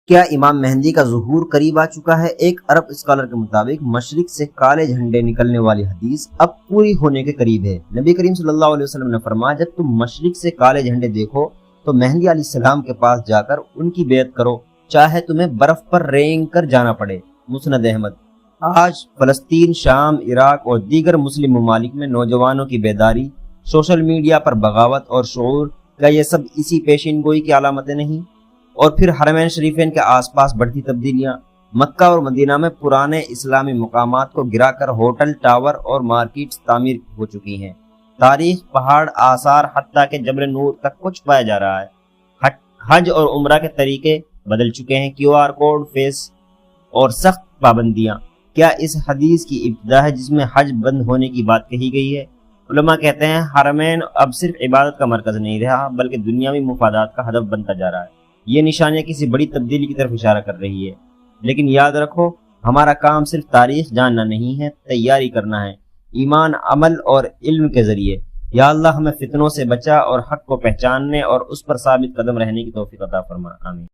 کیا امام مہدی کا ظہور قریب آ چکا ہے؟ ایک عرب اسکالر کے مطابق مشرق سے کالے جھنڈے نکلنے والی حدیث اب پوری ہونے کے قریب ہے۔ نبی کریم صلی اللہ علیہ وسلم نے فرمایا، جب تم مشرق سے کالے جھنڈے دیکھو تو مہدی علیہ السلام کے پاس جا کر ان کی بیعت کرو، چاہے تمہیں برف پر رینگ کر جانا پڑے۔ مسند احمد۔ آج فلسطین، شام، عراق اور دیگر مسلم ممالک میں نوجوانوں کی بیداری، سوشل میڈیا پر بغاوت اور شعور، کیا یہ سب اسی پیشین گوئی کی علامتیں نہیں؟ اور پھر حرمین شریفین کے آس پاس بڑھتی تبدیلیاں، مکہ اور مدینہ میں پرانے اسلامی مقامات کو گرا کر ہوٹل، ٹاور اور مارکیٹس تعمیر ہو چکی ہیں۔ تاریخ، پہاڑ، آثار، حتیٰ کہ جبل نور تک کچھ پایا جا رہا ہے۔ حج اور عمرہ کے طریقے بدل چکے ہیں، QR کوڈ، فیس اور سخت پابندیاں۔ کیا اس حدیث کی ابتدا ہے جس میں حج بند ہونے کی بات کہی گئی ہے؟ علماء کہتے ہیں حرمین اب صرف عبادت کا مرکز نہیں رہا بلکہ دنیاوی مفادات کا ہدف بنتا جا رہا ہے۔ یہ نشانیاں کسی بڑی تبدیلی کی طرف اشارہ کر رہی ہے، لیکن یاد رکھو ہمارا کام صرف تاریخ جاننا نہیں ہے، تیاری کرنا ہے، ایمان، عمل اور علم کے ذریعے۔ یا اللہ ہمیں فتنوں سے بچا اور حق کو پہچاننے اور اس پر ثابت قدم رہنے کی توفیق عطا فرما، آمین۔